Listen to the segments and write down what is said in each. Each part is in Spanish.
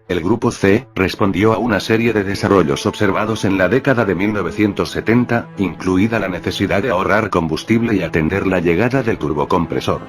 El Grupo C respondió a una serie de desarrollos observados en la década de 1970, incluida la necesidad de ahorrar combustible y atender la llegada del turbocompresor.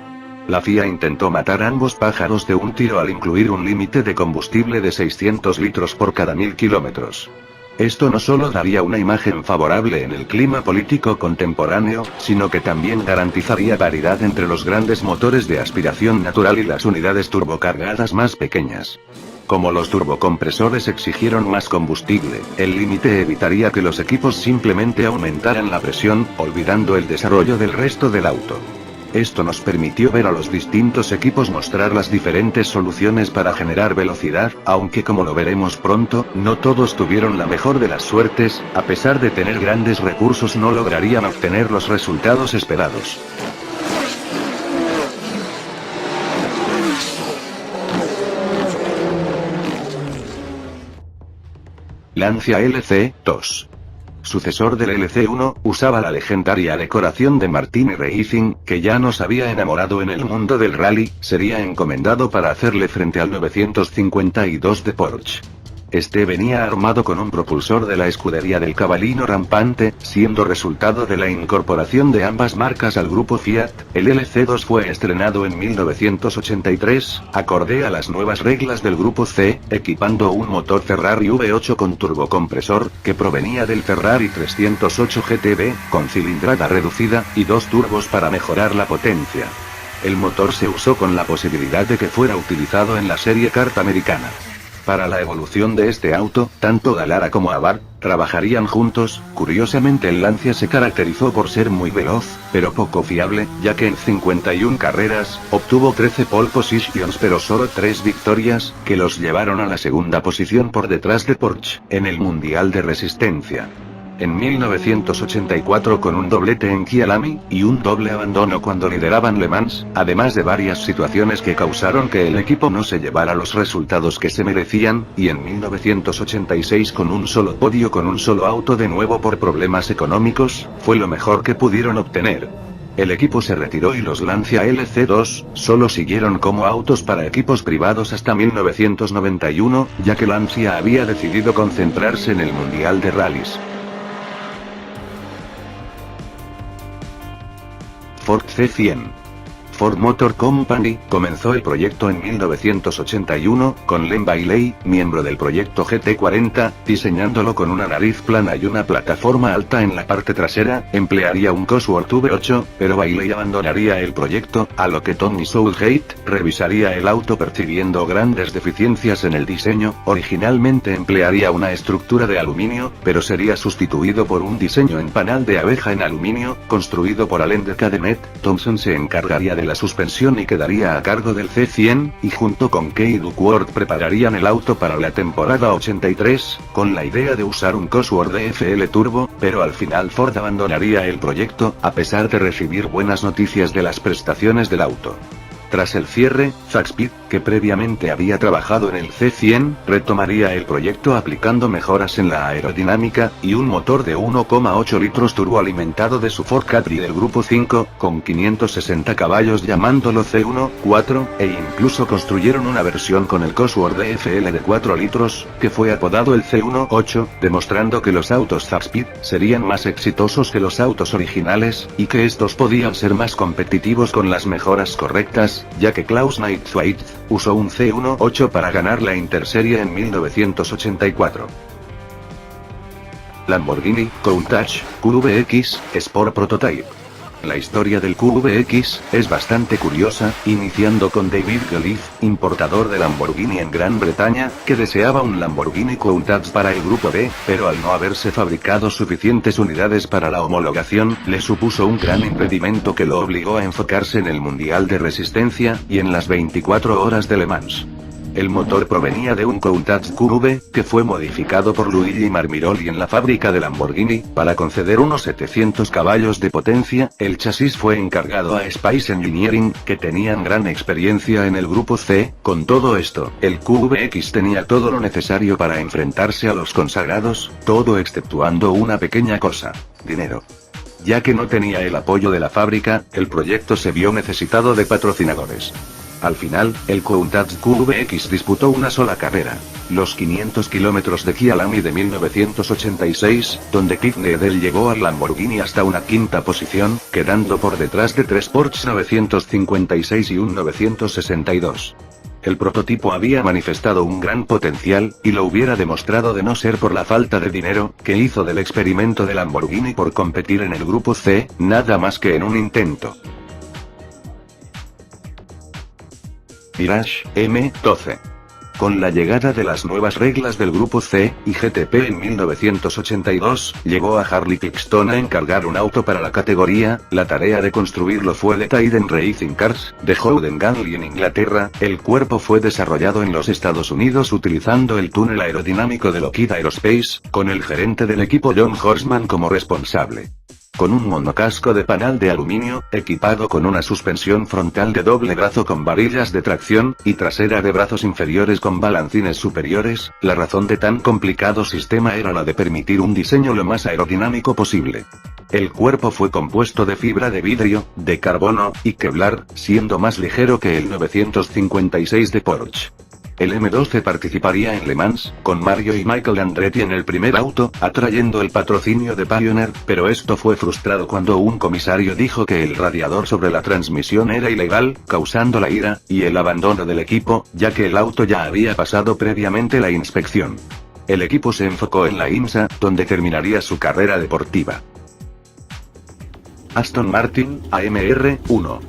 La FIA intentó matar ambos pájaros de un tiro al incluir un límite de combustible de 600 litros por cada 1000 kilómetros. Esto no solo daría una imagen favorable en el clima político contemporáneo, sino que también garantizaría paridad entre los grandes motores de aspiración natural y las unidades turbocargadas más pequeñas. Como los turbocompresores exigieron más combustible, el límite evitaría que los equipos simplemente aumentaran la presión, olvidando el desarrollo del resto del auto. Esto nos permitió ver a los distintos equipos mostrar las diferentes soluciones para generar velocidad, aunque como lo veremos pronto, no todos tuvieron la mejor de las suertes, a pesar de tener grandes recursos no lograrían obtener los resultados esperados. Lancia LC-2. Sucesor del LC-1, usaba la legendaria decoración de Martini Racing, que ya nos había enamorado en el mundo del rally, sería encomendado para hacerle frente al 952 de Porsche. Este venía armado con un propulsor de la escudería del Cavallino Rampante, siendo resultado de la incorporación de ambas marcas al grupo Fiat. El LC2 fue estrenado en 1983, acorde a las nuevas reglas del grupo C, equipando un motor Ferrari V8 con turbocompresor, que provenía del Ferrari 308 GTB, con cilindrada reducida, y dos turbos para mejorar la potencia. El motor se usó con la posibilidad de que fuera utilizado en la serie kart americana. Para la evolución de este auto, tanto Dallara como Abarth trabajarían juntos. Curiosamente el Lancia se caracterizó por ser muy veloz, pero poco fiable, ya que en 51 carreras, obtuvo 13 pole positions pero solo 3 victorias, que los llevaron a la segunda posición por detrás de Porsche, en el Mundial de Resistencia. En 1984 con un doblete en Kyalami, y un doble abandono cuando lideraban Le Mans, además de varias situaciones que causaron que el equipo no se llevara los resultados que se merecían, y en 1986 con un solo podio con un solo auto de nuevo por problemas económicos, fue lo mejor que pudieron obtener. El equipo se retiró y los Lancia LC2 solo siguieron como autos para equipos privados hasta 1991, ya que Lancia había decidido concentrarse en el Mundial de Rallys. Ford C100. Ford Motor Company comenzó el proyecto en 1981, con Len Bailey, miembro del proyecto GT40, diseñándolo con una nariz plana y una plataforma alta en la parte trasera. Emplearía un Cosworth V8, pero Bailey abandonaría el proyecto, a lo que Tony Southgate revisaría el auto percibiendo grandes deficiencias en el diseño. Originalmente emplearía una estructura de aluminio, pero sería sustituido por un diseño en panal de abeja en aluminio, construido por Alain de Cadenet. Thompson se encargaría de la suspensión y quedaría a cargo del C100, y junto con Kay Duckworth prepararían el auto para la temporada 83, con la idea de usar un Cosworth DFL Turbo, pero al final Ford abandonaría el proyecto, a pesar de recibir buenas noticias de las prestaciones del auto. Tras el cierre, Zack Speed, que previamente había trabajado en el C100, retomaría el proyecto aplicando mejoras en la aerodinámica, y un motor de 1,8 litros turboalimentado de su Ford Capri del Grupo 5, con 560 caballos llamándolo C1-4, e incluso construyeron una versión con el Cosworth DFL de 4 litros, que fue apodado el C1-8, demostrando que los autos Zack Speed serían más exitosos que los autos originales, y que estos podían ser más competitivos con las mejoras correctas, ya que Klaus Neidschwitz usó un C1-8 para ganar la Interserie en 1984. Lamborghini Countach QVX Sport Prototype. La historia del QVX es bastante curiosa, iniciando con David Goliff, importador de Lamborghini en Gran Bretaña, que deseaba un Lamborghini Countach para el Grupo B, pero al no haberse fabricado suficientes unidades para la homologación, le supuso un gran impedimento que lo obligó a enfocarse en el Mundial de Resistencia, y en las 24 horas de Le Mans. El motor provenía de un Countach QV, que fue modificado por Luigi Marmiroli en la fábrica de Lamborghini, para conceder unos 700 caballos de potencia. El chasis fue encargado a Spice Engineering, que tenían gran experiencia en el Grupo C. Con todo esto, el QVX tenía todo lo necesario para enfrentarse a los consagrados, todo exceptuando una pequeña cosa: dinero. Ya que no tenía el apoyo de la fábrica, el proyecto se vio necesitado de patrocinadores. Al final, el Countach QVX disputó una sola carrera. Los 500 kilómetros de Kyalami de 1986, donde Pete Needell llegó al Lamborghini hasta una quinta posición, quedando por detrás de 3 Porsche 956 y un 962. El prototipo había manifestado un gran potencial, y lo hubiera demostrado de no ser por la falta de dinero, que hizo del experimento de Lamborghini por competir en el Grupo C, nada más que en un intento. Mirage M12. Con la llegada de las nuevas reglas del Grupo C y GTP en 1982, llegó a Harley Kingston a encargar un auto para la categoría. La tarea de construirlo fue de Trident Racing Cars, de Howden Ganley en Inglaterra. El cuerpo fue desarrollado en los Estados Unidos utilizando el túnel aerodinámico de Lockheed Aerospace, con el gerente del equipo John Horseman como responsable. Con un monocasco de panal de aluminio, equipado con una suspensión frontal de doble brazo con varillas de tracción, y trasera de brazos inferiores con balancines superiores, la razón de tan complicado sistema era la de permitir un diseño lo más aerodinámico posible. El cuerpo fue compuesto de fibra de vidrio, de carbono, y Kevlar, siendo más ligero que el 956 de Porsche. El M12 participaría en Le Mans, con Mario y Michael Andretti en el primer auto, atrayendo el patrocinio de Pioneer, pero esto fue frustrado cuando un comisario dijo que el radiador sobre la transmisión era ilegal, causando la ira y el abandono del equipo, ya que el auto ya había pasado previamente la inspección. El equipo se enfocó en la IMSA, donde terminaría su carrera deportiva. Aston Martin, AMR-1.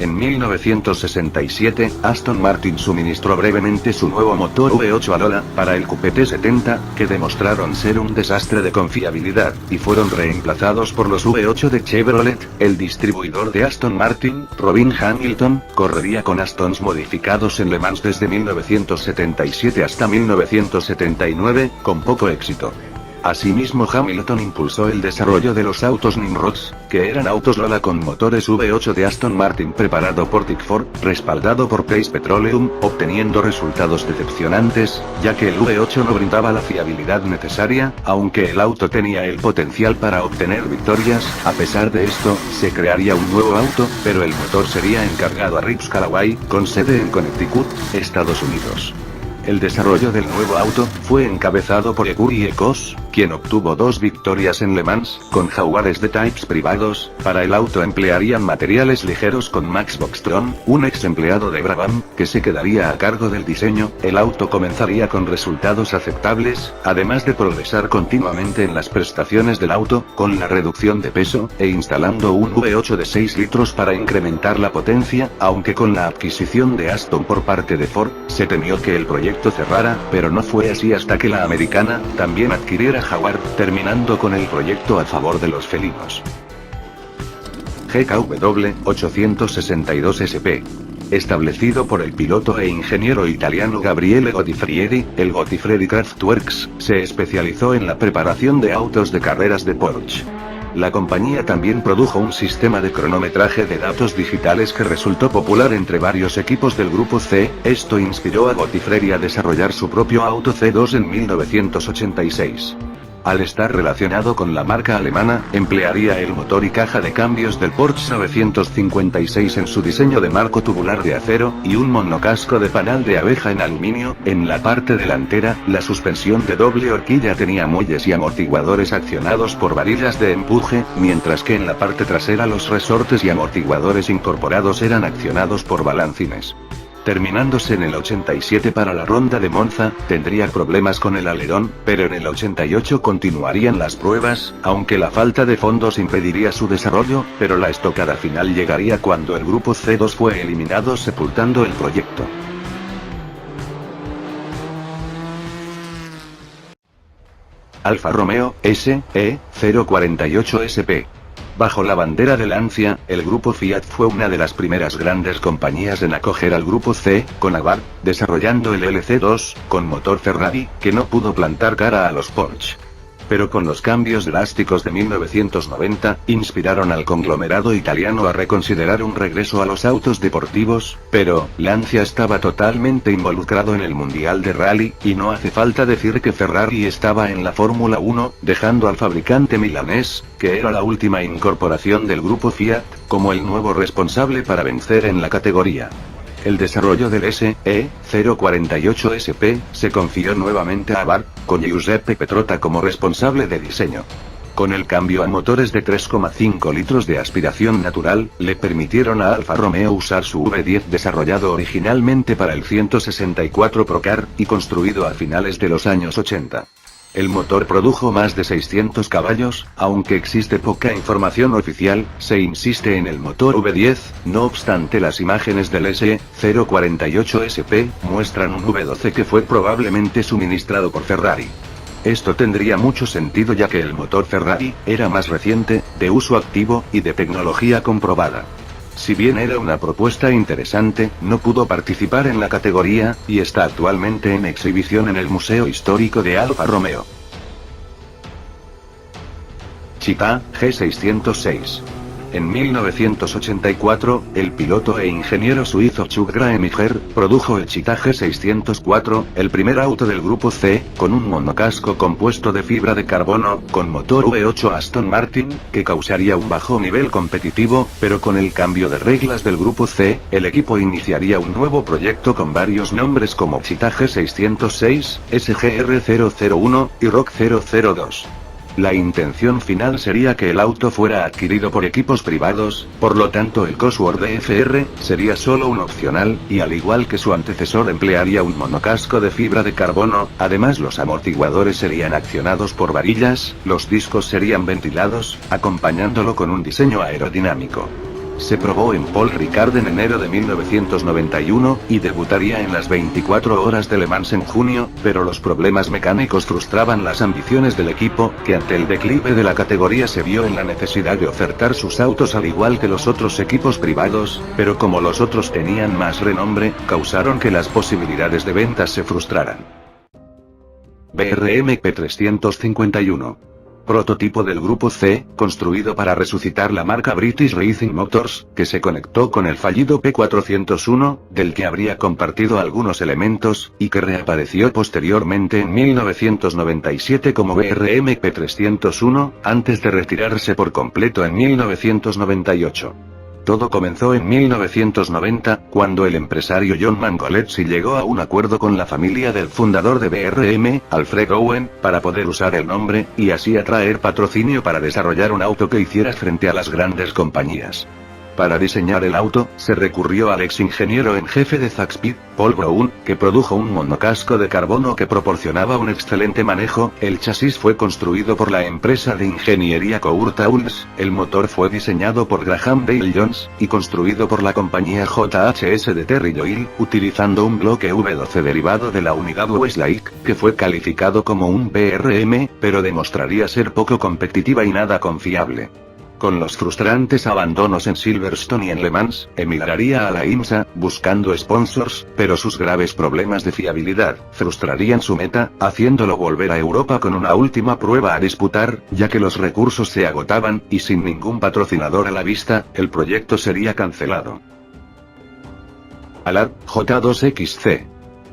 En 1967, Aston Martin suministró brevemente su nuevo motor V8 a Lola, para el Coupé T70, que demostraron ser un desastre de confiabilidad, y fueron reemplazados por los V8 de Chevrolet. El distribuidor de Aston Martin, Robin Hamilton, correría con Astons modificados en Le Mans desde 1977 hasta 1979, con poco éxito. Asimismo, Hamilton impulsó el desarrollo de los autos Nimrods, que eran autos Lola con motores V8 de Aston Martin preparado por Tickford, respaldado por Case Petroleum, obteniendo resultados decepcionantes, ya que el V8 no brindaba la fiabilidad necesaria, aunque el auto tenía el potencial para obtener victorias. A pesar de esto, se crearía un nuevo auto, pero el motor sería encargado a Ribs Callaway, con sede en Connecticut, Estados Unidos. El desarrollo del nuevo auto fue encabezado por Ecuri Ecos, quien obtuvo 2 victorias en Le Mans, con jaguares de types privados. Para el auto emplearían materiales ligeros con Max Boxstrom, un ex empleado de Brabham, que se quedaría a cargo del diseño. El auto comenzaría con resultados aceptables, además de progresar continuamente en las prestaciones del auto, con la reducción de peso, e instalando un V8 de 6 litros para incrementar la potencia, aunque con la adquisición de Aston por parte de Ford, se temió que el proyecto cerrara, pero no fue así hasta que la americana también adquiriera Jaguar, terminando con el proyecto a favor de los felinos. GKW 862 SP. Establecido por el piloto e ingeniero italiano Gabriele Godifredi, el Godifredi Kraftwerks se especializó en la preparación de autos de carreras de Porsche. La compañía también produjo un sistema de cronometraje de datos digitales que resultó popular entre varios equipos del Grupo C. Esto inspiró a Godifredi a desarrollar su propio auto C2 en 1986. Al estar relacionado con la marca alemana, emplearía el motor y caja de cambios del Porsche 956 en su diseño de marco tubular de acero, y un monocasco de panal de abeja en aluminio. En la parte delantera, la suspensión de doble horquilla tenía muelles y amortiguadores accionados por varillas de empuje, mientras que en la parte trasera los resortes y amortiguadores incorporados eran accionados por balancines. Terminándose en el 87 para la ronda de Monza, tendría problemas con el alerón, pero en el 88 continuarían las pruebas, aunque la falta de fondos impediría su desarrollo, pero la estocada final llegaría cuando el Grupo C2 fue eliminado, sepultando el proyecto. Alfa Romeo SE 048 SP. Bajo la bandera de Lancia, el grupo Fiat fue una de las primeras grandes compañías en acoger al grupo C, con Abarth, desarrollando el LC2, con motor Ferrari, que no pudo plantar cara a los Porsche. Pero con los cambios drásticos de 1990, inspiraron al conglomerado italiano a reconsiderar un regreso a los autos deportivos, pero Lancia estaba totalmente involucrado en el Mundial de Rally, y no hace falta decir que Ferrari estaba en la Fórmula 1, dejando al fabricante milanés, que era la última incorporación del grupo Fiat, como el nuevo responsable para vencer en la categoría. El desarrollo del SE-048SP se confió nuevamente a Bart, con Giuseppe Petrotta como responsable de diseño. Con el cambio a motores de 3,5 litros de aspiración natural, le permitieron a Alfa Romeo usar su V10 desarrollado originalmente para el 164 Procar, y construido a finales de los años 80. El motor produjo más de 600 caballos, aunque existe poca información oficial, se insiste en el motor V10, no obstante las imágenes del SE-048SP muestran un V12 que fue probablemente suministrado por Ferrari. Esto tendría mucho sentido ya que el motor Ferrari era más reciente, de uso activo, y de tecnología comprobada. Si bien era una propuesta interesante, no pudo participar en la categoría, y está actualmente en exhibición en el Museo Histórico de Alfa Romeo. Cheetah G606. En 1984, el piloto e ingeniero suizo Chuck Graeminger produjo el Cheetah G604, el primer auto del grupo C, con un monocasco compuesto de fibra de carbono, con motor V8 Aston Martin, que causaría un bajo nivel competitivo, pero con el cambio de reglas del grupo C, el equipo iniciaría un nuevo proyecto con varios nombres como Cheetah G606, SGR001 y Rock 002. La intención final sería que el auto fuera adquirido por equipos privados, por lo tanto el Cosworth FR sería solo un opcional, y al igual que su antecesor emplearía un monocasco de fibra de carbono, además los amortiguadores serían accionados por varillas, los discos serían ventilados, acompañándolo con un diseño aerodinámico. Se probó en Paul Ricard en enero de 1991, y debutaría en las 24 horas de Le Mans en junio, pero los problemas mecánicos frustraban las ambiciones del equipo, que ante el declive de la categoría se vio en la necesidad de ofertar sus autos al igual que los otros equipos privados, pero como los otros tenían más renombre, causaron que las posibilidades de ventas se frustraran. BRM P351. Prototipo del grupo C, construido para resucitar la marca British Racing Motors, que se conectó con el fallido P401, del que habría compartido algunos elementos, y que reapareció posteriormente en 1997 como BRM P301, antes de retirarse por completo en 1998. Todo comenzó en 1990, cuando el empresario John Mangolezzi llegó a un acuerdo con la familia del fundador de BRM, Alfred Owen, para poder usar el nombre, y así atraer patrocinio para desarrollar un auto que hiciera frente a las grandes compañías. Para diseñar el auto, se recurrió al ex ingeniero en jefe de Zaxby's, Paul Brown, que produjo un monocasco de carbono que proporcionaba un excelente manejo. El chasis fue construido por la empresa de ingeniería Cour Tools, el motor fue diseñado por Graham Dale Jones, y construido por la compañía JHS de Terry Doyle, utilizando un bloque V12 derivado de la unidad Westlake, que fue calificado como un BRM, pero demostraría ser poco competitiva y nada confiable. Con los frustrantes abandonos en Silverstone y en Le Mans, emigraría a la IMSA, buscando sponsors, pero sus graves problemas de fiabilidad frustrarían su meta, haciéndolo volver a Europa con una última prueba a disputar, ya que los recursos se agotaban, y sin ningún patrocinador a la vista, el proyecto sería cancelado. Allard J2XC.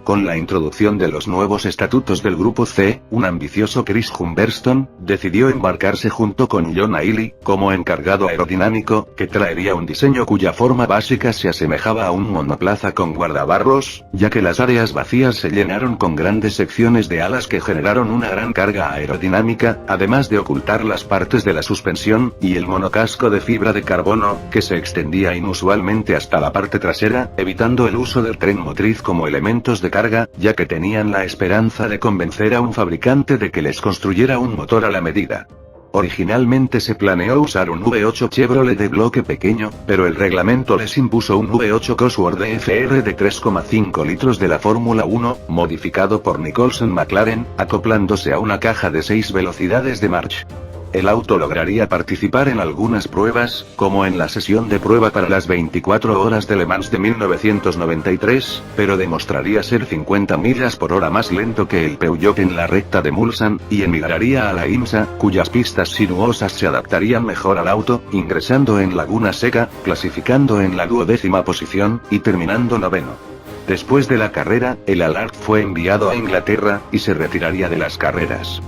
Con la introducción de los nuevos estatutos del Grupo C, un ambicioso Chris Humberstone decidió embarcarse junto con John Healy, como encargado aerodinámico, que traería un diseño cuya forma básica se asemejaba a un monoplaza con guardabarros, ya que las áreas vacías se llenaron con grandes secciones de alas que generaron una gran carga aerodinámica, además de ocultar las partes de la suspensión, y el monocasco de fibra de carbono, que se extendía inusualmente hasta la parte trasera, evitando el uso del tren motriz como elementos de carga, ya que tenían la esperanza de convencer a un fabricante de que les construyera un motor a la medida. Originalmente se planeó usar un V8 Chevrolet de bloque pequeño, pero el reglamento les impuso un V8 Cosworth FR de 3,5 litros de la Fórmula 1, modificado por Nicholson McLaren, acoplándose a una caja de 6 velocidades de marcha. El auto lograría participar en algunas pruebas, como en la sesión de prueba para las 24 horas de Le Mans de 1993, pero demostraría ser 50 millas por hora más lento que el Peugeot en la recta de Mulsanne, y emigraría a la IMSA, cuyas pistas sinuosas se adaptarían mejor al auto, ingresando en Laguna Seca, clasificando en la 12ª posición, y terminando noveno. Después de la carrera, el Allard fue enviado a Inglaterra, y se retiraría de las carreras.